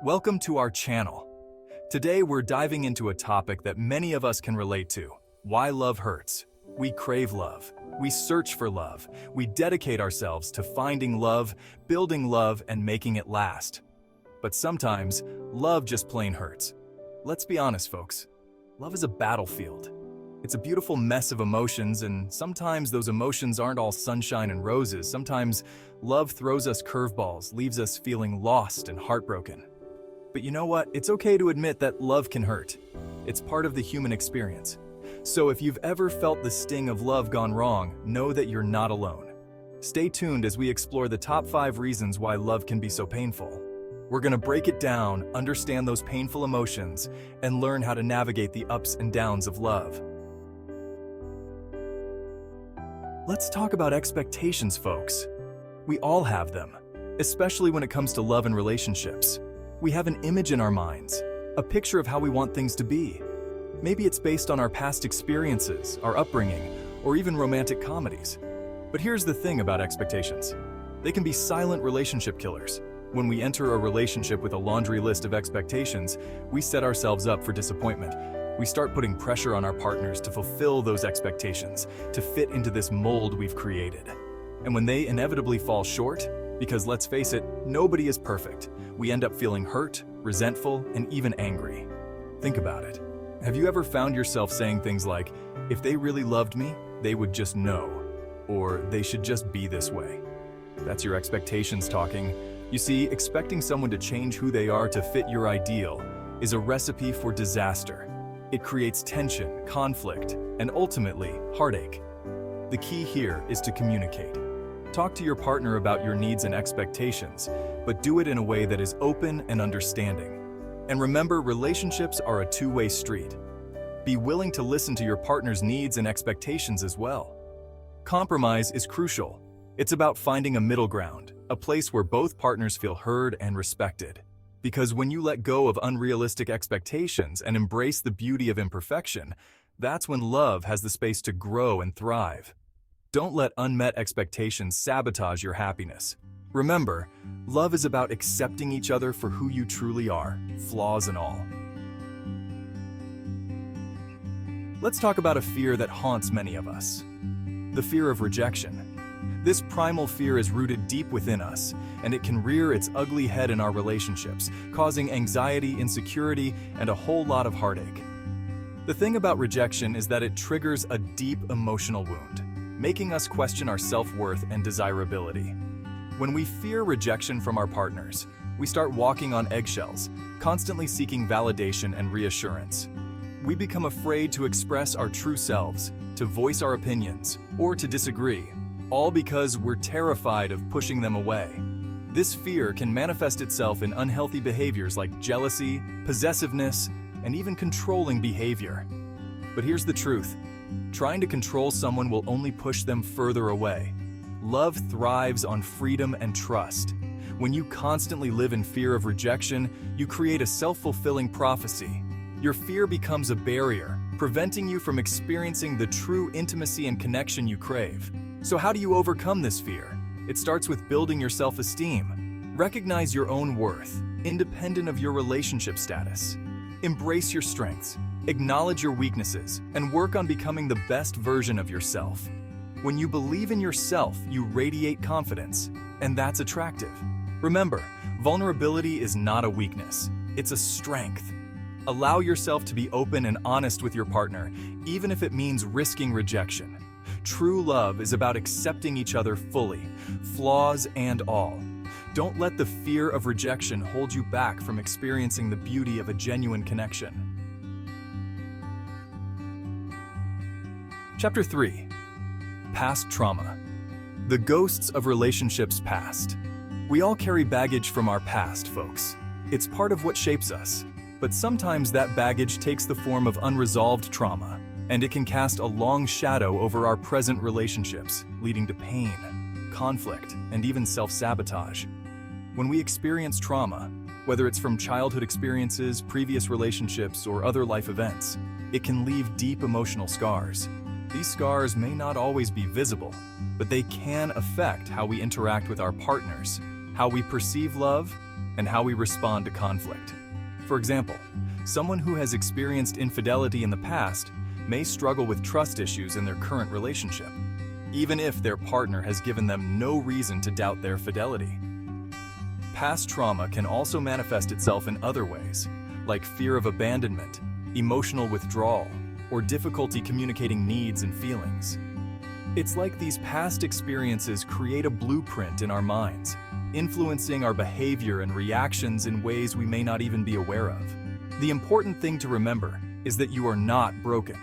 Welcome to our channel. Today we're diving into a topic that many of us can relate to: why love hurts. We crave love. We search for love. We dedicate ourselves to finding love, building love, and making it last. But sometimes, love just plain hurts. Let's be honest, folks. Love is a battlefield. It's a beautiful mess of emotions, and sometimes those emotions aren't all sunshine and roses. Sometimes love throws us curveballs, leaves us feeling lost and heartbroken. But you know what? It's okay to admit that love can hurt. It's part of the human experience. So if you've ever felt the sting of love gone wrong, know that you're not alone. Stay tuned as we explore the top 5 reasons why love can be so painful. We're going to break it down, understand those painful emotions, and learn how to navigate the ups and downs of love. Let's talk about expectations, folks. We all have them, especially when it comes to love and relationships. We have an image in our minds, a picture of how we want things to be. Maybe it's based on our past experiences, our upbringing, or even romantic comedies. But here's the thing about expectations. They can be silent relationship killers. When we enter a relationship with a laundry list of expectations, we set ourselves up for disappointment. We start putting pressure on our partners to fulfill those expectations, to fit into this mold we've created. And when they inevitably fall short, because let's face it, nobody is perfect, we end up feeling hurt, resentful, and even angry. Think about it. Have you ever found yourself saying things like, if they really loved me, they would just know, or they should just be this way? That's your expectations talking. You see, expecting someone to change who they are to fit your ideal is a recipe for disaster. It creates tension, conflict, and ultimately, heartache. The key here is to communicate. Talk to your partner about your needs and expectations, but do it in a way that is open and understanding. And remember, relationships are a two-way street. Be willing to listen to your partner's needs and expectations as well. Compromise is crucial. It's about finding a middle ground, a place where both partners feel heard and respected. Because when you let go of unrealistic expectations and embrace the beauty of imperfection, that's when love has the space to grow and thrive. Don't let unmet expectations sabotage your happiness. Remember, love is about accepting each other for who you truly are, flaws and all. Let's talk about a fear that haunts many of us: the fear of rejection. This primal fear is rooted deep within us, and it can rear its ugly head in our relationships, causing anxiety, insecurity, and a whole lot of heartache. The thing about rejection is that it triggers a deep emotional wound, making us question our self-worth and desirability. When we fear rejection from our partners, we start walking on eggshells, constantly seeking validation and reassurance. We become afraid to express our true selves, to voice our opinions, or to disagree, all because we're terrified of pushing them away. This fear can manifest itself in unhealthy behaviors like jealousy, possessiveness, and even controlling behavior. But here's the truth. Trying to control someone will only push them further away. Love thrives on freedom and trust. When you constantly live in fear of rejection, you create a self-fulfilling prophecy. Your fear becomes a barrier, preventing you from experiencing the true intimacy and connection you crave. So how do you overcome this fear? It starts with building your self-esteem. Recognize your own worth, independent of your relationship status. Embrace your strengths, acknowledge your weaknesses, and work on becoming the best version of yourself. When you believe in yourself, you radiate confidence, and that's attractive. Remember, vulnerability is not a weakness, it's a strength. Allow yourself to be open and honest with your partner, even if it means risking rejection. True love is about accepting each other fully, flaws and all. Don't let the fear of rejection hold you back from experiencing the beauty of a genuine connection. Chapter 3. Past trauma. The ghosts of relationships past. We all carry baggage from our past, folks. It's part of what shapes us. But sometimes that baggage takes the form of unresolved trauma, and it can cast a long shadow over our present relationships, leading to pain, conflict, and even self-sabotage. When we experience trauma, whether it's from childhood experiences, previous relationships, or other life events, it can leave deep emotional scars. These scars may not always be visible, but they can affect how we interact with our partners, how we perceive love, and how we respond to conflict. For example, someone who has experienced infidelity in the past may struggle with trust issues in their current relationship, even if their partner has given them no reason to doubt their fidelity. Past trauma can also manifest itself in other ways, like fear of abandonment, emotional withdrawal, or difficulty communicating needs and feelings. It's like these past experiences create a blueprint in our minds, influencing our behavior and reactions in ways we may not even be aware of. The important thing to remember is that you are not broken.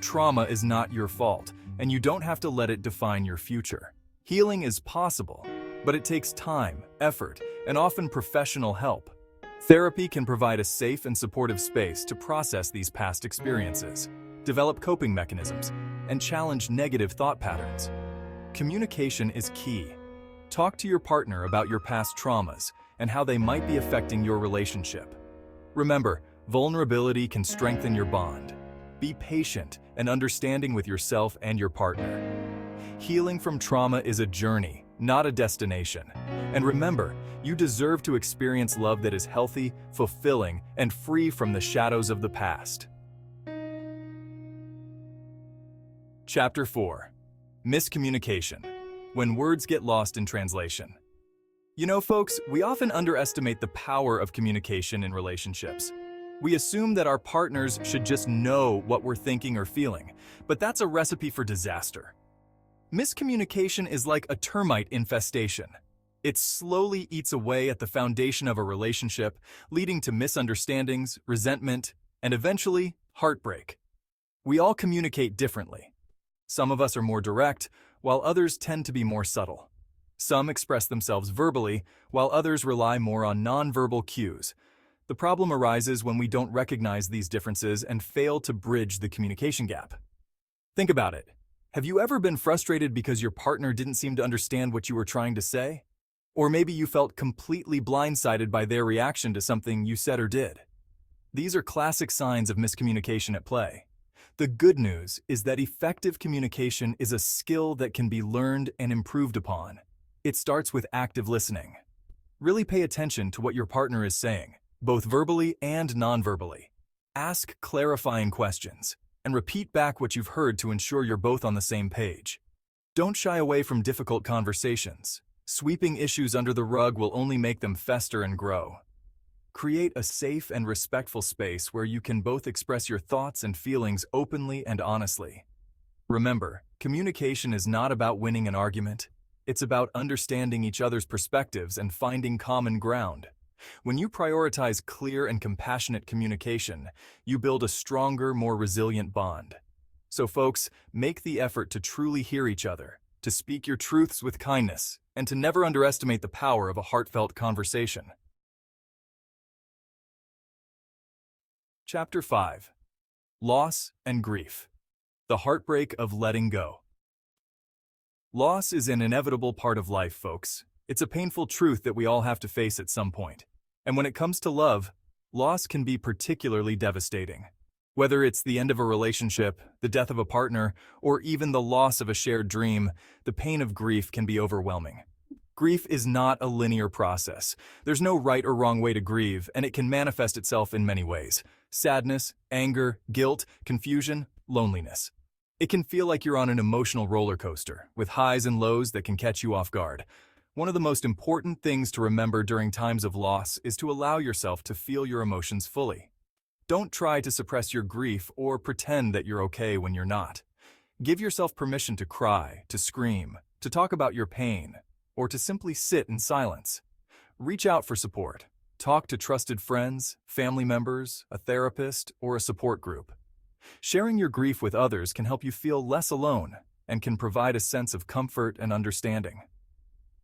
Trauma is not your fault, and you don't have to let it define your future. Healing is possible, but it takes time, effort, and often professional help. Therapy can provide a safe and supportive space to process these past experiences, develop coping mechanisms, and challenge negative thought patterns. Communication is key. Talk to your partner about your past traumas and how they might be affecting your relationship. Remember, vulnerability can strengthen your bond. Be patient and understanding with yourself and your partner. Healing from trauma is a journey, not a destination. And remember, you deserve to experience love that is healthy, fulfilling, and free from the shadows of the past. Chapter 4. Miscommunication. When words get lost in translation. You know, folks, we often underestimate the power of communication in relationships. We assume that our partners should just know what we're thinking or feeling, but that's a recipe for disaster. Miscommunication is like a termite infestation. It slowly eats away at the foundation of a relationship, leading to misunderstandings, resentment, and eventually, heartbreak. We all communicate differently. Some of us are more direct, while others tend to be more subtle. Some express themselves verbally, while others rely more on nonverbal cues. The problem arises when we don't recognize these differences and fail to bridge the communication gap. Think about it. Have you ever been frustrated because your partner didn't seem to understand what you were trying to say? Or maybe you felt completely blindsided by their reaction to something you said or did. These are classic signs of miscommunication at play. The good news is that effective communication is a skill that can be learned and improved upon. It starts with active listening. Really pay attention to what your partner is saying, both verbally and non-verbally. Ask clarifying questions, and repeat back what you've heard to ensure you're both on the same page. Don't shy away from difficult conversations. Sweeping issues under the rug will only make them fester and grow. Create a safe and respectful space where you can both express your thoughts and feelings openly and honestly. Remember, communication is not about winning an argument. It's about understanding each other's perspectives and finding common ground. When you prioritize clear and compassionate communication, you build a stronger, more resilient bond. So folks, make the effort to truly hear each other, to speak your truths with kindness, and to never underestimate the power of a heartfelt conversation. Chapter 5. Loss and Grief. The heartbreak of letting go. Loss is an inevitable part of life, folks. It's a painful truth that we all have to face at some point. And when it comes to love, loss can be particularly devastating. Whether it's the end of a relationship, the death of a partner, or even the loss of a shared dream, the pain of grief can be overwhelming. Grief is not a linear process. There's no right or wrong way to grieve, and it can manifest itself in many ways. Sadness, anger, guilt, confusion, loneliness. It can feel like you're on an emotional roller coaster, with highs and lows that can catch you off guard. One of the most important things to remember during times of loss is to allow yourself to feel your emotions fully. Don't try to suppress your grief or pretend that you're okay when you're not. Give yourself permission to cry, to scream, to talk about your pain, or to simply sit in silence. Reach out for support. Talk to trusted friends, family members, a therapist, or a support group. Sharing your grief with others can help you feel less alone and can provide a sense of comfort and understanding.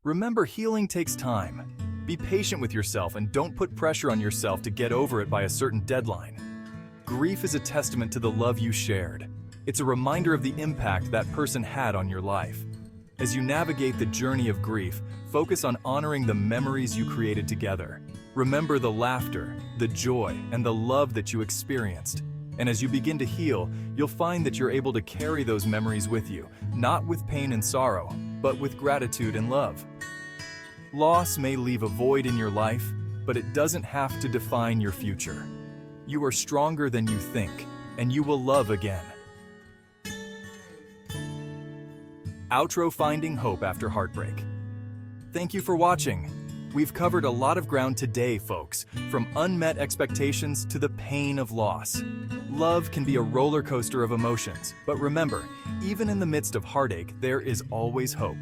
Remember, healing takes time. Be patient with yourself and don't put pressure on yourself to get over it by a certain deadline. Grief is a testament to the love you shared. It's a reminder of the impact that person had on your life. As you navigate the journey of grief, focus on honoring the memories you created together. Remember the laughter, the joy, and the love that you experienced. And as you begin to heal, you'll find that you're able to carry those memories with you, not with pain and sorrow, but with gratitude and love. Loss may leave a void in your life, but it doesn't have to define your future. You are stronger than you think, and you will love again. Outro: Finding hope after heartbreak. Thank you for watching. We've covered a lot of ground today, folks, from unmet expectations to the pain of loss. Love can be a roller coaster of emotions, but remember, even in the midst of heartache, there is always hope.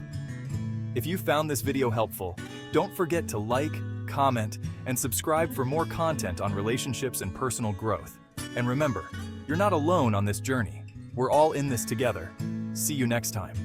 If you found this video helpful, don't forget to like, comment, and subscribe for more content on relationships and personal growth. And remember, you're not alone on this journey. We're all in this together. See you next time.